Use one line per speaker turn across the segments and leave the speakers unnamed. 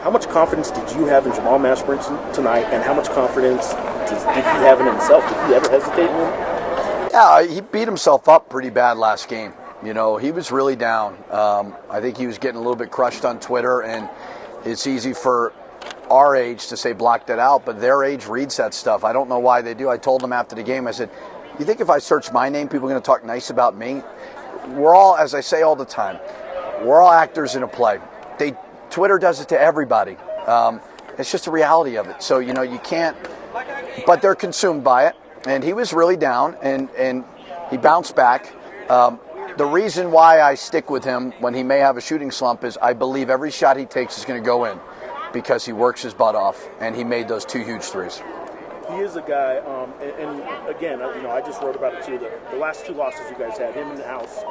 how much confidence did you have in Jamal Mashburn tonight, and how much confidence did he have in himself? Did he ever hesitate in him?
Yeah, he beat himself up pretty bad last game. You know, he was really down. I think he was getting a little bit crushed on Twitter, and it's easy for our age to say block that out, but their age reads that stuff. I don't know why they do. I told them after the game, I said, you think if I search my name, people are going to talk nice about me? We're all, as I say all the time, we're all actors in a play. Twitter does it to everybody. It's just a reality of it. So, you know, you can't, but they're consumed by it. And he was really down, and he bounced back. The reason why I stick with him when he may have a shooting slump is I believe every shot he takes is going to go in because he works his butt off, and he made those 2 huge threes.
He is a guy, and again, you know, I just wrote about it too. The last 2 losses you guys had, him in the house,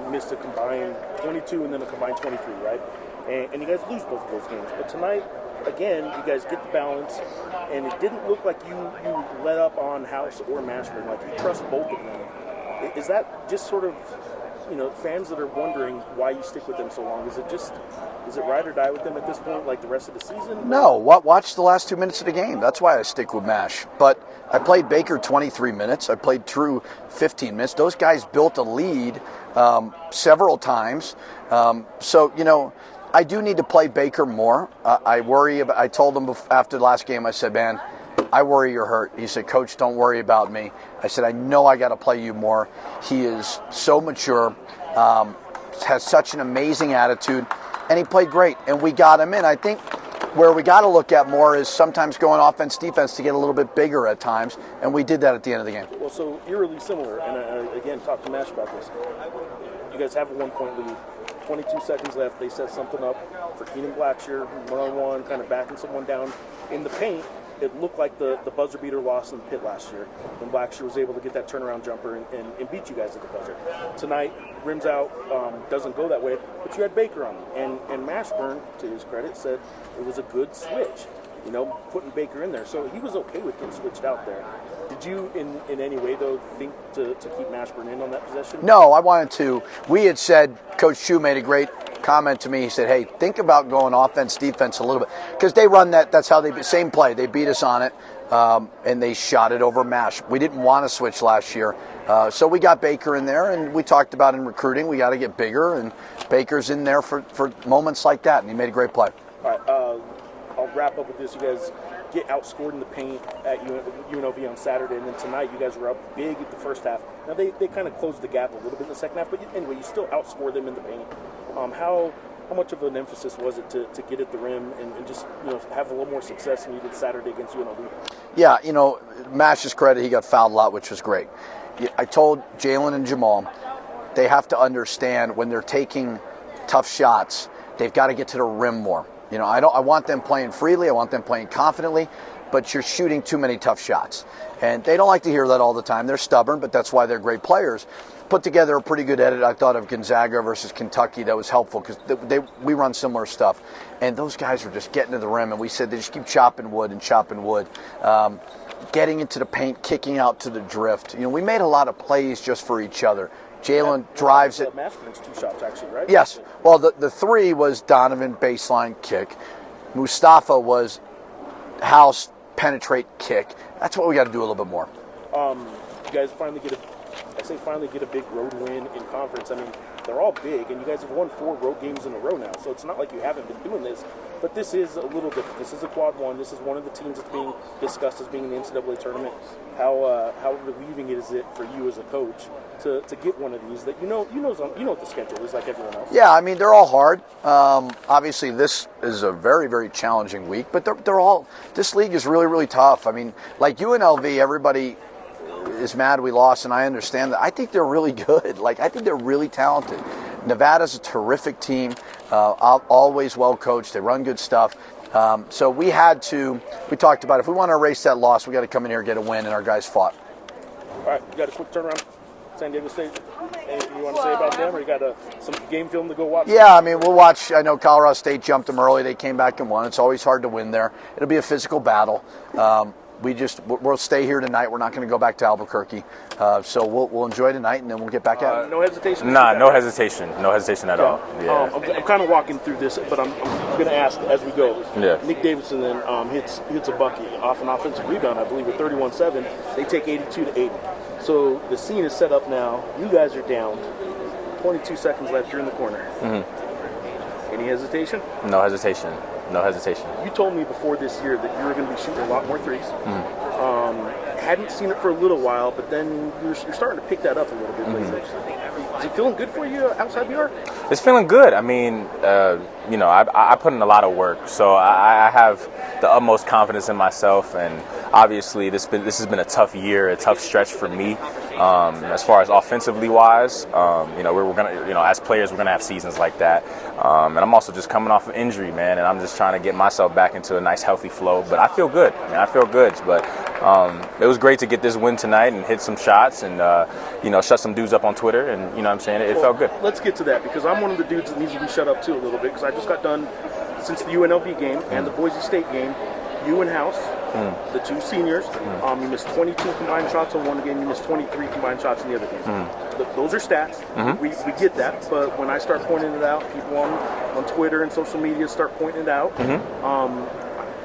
missed a combined 22 and then a combined 23, right? And you guys lose both of those games. But tonight, again, you guys get the balance, and it didn't look like you let up on House or Mashburn. Like, you trust both of them. Is that just sort of, you know, fans that are wondering why you stick with them so long? Is it ride or die with them at this point, like the rest of the season?
No, watch the last 2 minutes of the game. That's why I stick with Mash. But I played Baker 23 minutes. I played True 15 minutes. Those guys built a lead several times. So, you know, I do need to play Baker more. I worry about, I told him after the last game, I said, man, I worry you're hurt. He said, Coach, don't worry about me. I said, I know I got to play you more. He is so mature, has such an amazing attitude, and he played great, and we got him in. I think where we got to look at more is sometimes going offense, defense to get a little bit bigger at times, and we did that at the end of the game.
Well, so eerily similar, and I again, talked to Mash about this. You guys have a 1-point lead. 22 seconds left. They set something up for Keenan Blackshear, one-on-one, kind of backing someone down in the paint. It looked like the buzzer beater loss in the pit last year when Blackshear was able to get that turnaround jumper and beat you guys at the buzzer. Tonight, rims out, doesn't go that way, but you had Baker on him. And Mashburn, to his credit, said it was a good switch, you know, putting Baker in there. So he was okay with getting switched out there. Did you, in any way, though, think to keep Mashburn in on that possession?
No, I wanted to. We had said, Coach Chu made a great comment to me. He said, hey, think about going offense, defense a little bit. Because they run that, that's how they, same play. They beat us on it, and they shot it over Mash. We didn't want to switch last year. So we got Baker in there, and we talked about in recruiting, we got to get bigger, and Baker's in there for moments like that, and he made a great play.
All right, I'll wrap up with this. You guys get outscored in the paint at UNLV on Saturday, and then tonight you guys were up big at the first half. Now they kind of closed the gap a little bit in the second half, but anyway, you still outscored them in the paint. How much of an emphasis was it to get at the rim and just, you know, have a little more success than you did Saturday against UNLV?
Yeah, you know, Mash's credit, he got fouled a lot, which was great. I told Jalen and Jamal they have to understand when they're taking tough shots, they've got to get to the rim more. You know, I want them playing freely. I want them playing confidently, but you're shooting too many tough shots. And they don't like to hear that all the time. They're stubborn, but that's why they're great players. Put together a pretty good edit, I thought, of Gonzaga versus Kentucky that was helpful because we run similar stuff. And those guys were just getting to the rim, and we said they just keep chopping wood and chopping wood. Getting into the paint, kicking out to the drift. You know, we made a lot of plays just for each other. Jalen drives it.
Mashburn's 2 shots, actually, right?
Yes. Well, the 3 was Donovan baseline kick. Mustafa was house penetrate kick. That's what we got to do a little bit more.
You guys finally get a big road win in conference. I mean, they're all big, and you guys have won 4 road games in a row now. So it's not like you haven't been doing this, but this is a little different. This is a quad 1. This is one of the teams that's being discussed as being in the NCAA tournament. How relieving is it for you as a coach to get one of these that you know what the schedule is like everyone else?
Yeah, I mean, they're all hard. Obviously, this is a very, very challenging week, but they're all. This league is really, really tough. I mean, like UNLV, everybody is mad we lost, and I understand that. I think they're really good. Like, I think they're really talented. Nevada's a terrific team, always well coached. They run good stuff. So we talked about if we want to erase that loss, we got to come in here and get a win, and our guys fought.
All right, you got a quick turnaround. San Diego State, anything you want to say about them, or you got some game film to go watch?
Yeah, I mean, we'll watch. I know Colorado State jumped them early. They came back and won. It's always hard to win there. It'll be a physical battle. we'll stay here tonight. We're not going to go back to Albuquerque. So we'll enjoy tonight, and then we'll get back at it.
No hesitation?
No hesitation. No hesitation at all. Yeah.
I'm kind of walking through this, but I'm going to ask as we go.
Yeah.
Nick Davidson then hits a bucket off an offensive rebound, I believe, at 31-7. They take 82-80. So the scene is set up now. You guys are down. 22 seconds left. You're in the corner. Mm-hmm. Any hesitation?
No hesitation. No hesitation.
You told me before this year that you were going to be shooting a lot more threes. Hadn't seen it for a little while, but then you're starting to pick that up a little bit lately. Is it feeling good for you outside the arc?
It's feeling good. I mean, I put in a lot of work, so I have the utmost confidence in myself, and obviously this has been a tough year, a tough stretch for me. As far as offensively wise, we're gonna, as players, we're gonna have seasons like that. And I'm also just coming off of injury, man, and I'm just trying to get myself back into a nice, healthy flow. But I feel good. I feel good. But it was great to get this win tonight and hit some shots and shut some dudes up on Twitter, and you know what I'm saying, it felt good.
Let's get to that, because I'm one of the dudes that needs to be shut up too a little bit, because I just got done since the UNLV game and the Boise State game. You and House, the two seniors, you missed 22 combined shots on one game, you missed 23 combined shots in the other game. Those are stats. We get that, but when I start pointing it out, people on Twitter and social media start pointing it out,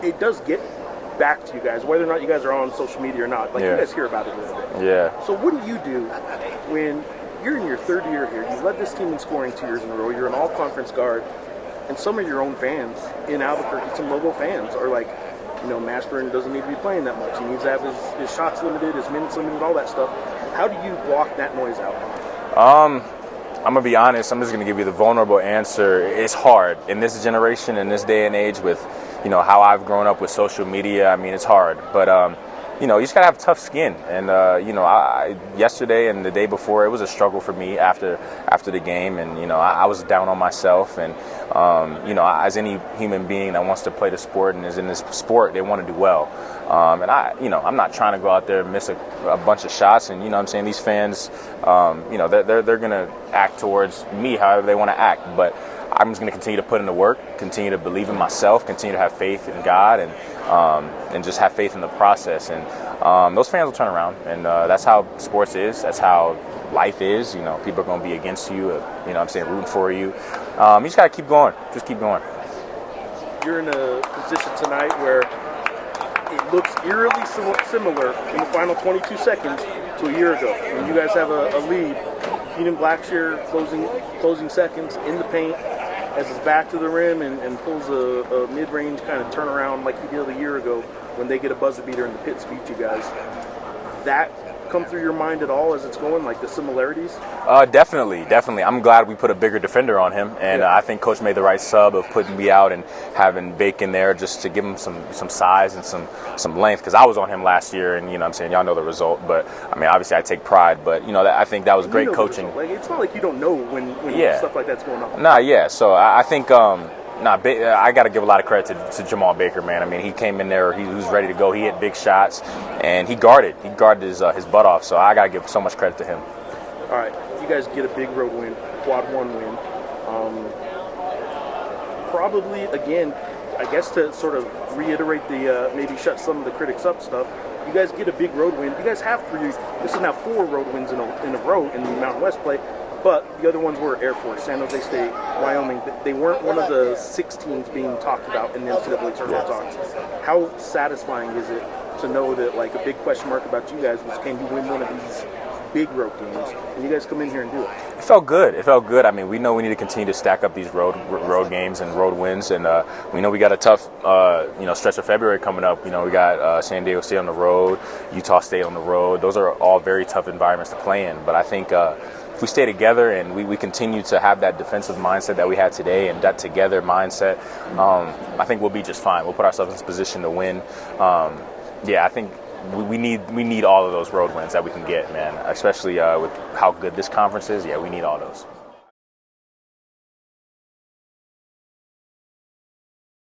it does get back to you guys, whether or not you guys are on social media or not. Like, you guys hear about it a little bit.
Yeah.
So what do you do when you're in your third year here? You led this team in scoring 2 years in a row. You're an all-conference guard, and some of your own fans in Albuquerque, some Lobo fans, are like, Mashburn doesn't need to be playing that much. He needs to have his shots limited, his minutes limited, all that stuff. How do you block that noise out?
I'm going to be honest. I'm just going to give you the vulnerable answer. It's hard in this generation, in this day and age, with, how I've grown up with social media. I mean, it's hard. But, you just got to have tough skin. And, yesterday and the day before, it was a struggle for me after the game. And, I was down on myself. And, as any human being that wants to play the sport and is in this sport, they want to do well. And I'm not trying to go out there and miss a bunch of shots. And, I'm saying, these fans, they're going to act towards me however they want to act. But I'm just going to continue to put in the work, continue to believe in myself, continue to have faith in God, and just have faith in the process. And those fans will turn around. And that's how sports is. That's how life is. People are going to be against you, rooting for you. You just got to keep going. Just keep going.
You're in a position tonight where it looks eerily similar in the final 22 seconds to a year ago. When you guys have a lead, Keenan Blackshear closing seconds in the paint, has his back to the rim and pulls a mid-range kind of turnaround like he did a year ago when they get a buzzer beater in the pits beat you guys. That come through your mind at all as it's going, like the similarities?
Definitely. I'm glad we put a bigger defender on him, and I think Coach made the right sub of putting me out and having Bacon there just to give him some size and some length, because I was on him last year, and y'all know the result. But I mean, obviously I take pride, but I think that was great coaching.
Like, it's not like you don't know when stuff like that's going on.
Nah, yeah. So I think I got to give a lot of credit to Jamal Baker, man. I mean, he came in there, he was ready to go. He hit big shots, and he guarded his butt off. So I got to give so much credit to him.
All right, you guys get a big road win, quad one win. Probably, again, I guess to sort of reiterate the maybe shut some of the critics up stuff, you guys get a big road win. You guys have this is now 4 road wins in a row in the Mountain West play. But the other ones were Air Force, San Jose State, Wyoming. They weren't one of the 6 teams being talked about in the NCAA tournament talks. How satisfying is it to know that, like, a big question mark about you guys was, can you win one of these big road games? And you guys come in here and do it.
It felt good. I mean, we know we need to continue to stack up these road games and road wins, and we know we got a tough stretch of February coming up. We got San Diego State on the road, Utah State on the road. Those are all very tough environments to play in. But I think if we stay together and we continue to have that defensive mindset that we had today and that together mindset, I think we'll be just fine. We'll put ourselves in position to win. I think we need all of those road wins that we can get, man, especially with how good this conference is. Yeah, we need all those.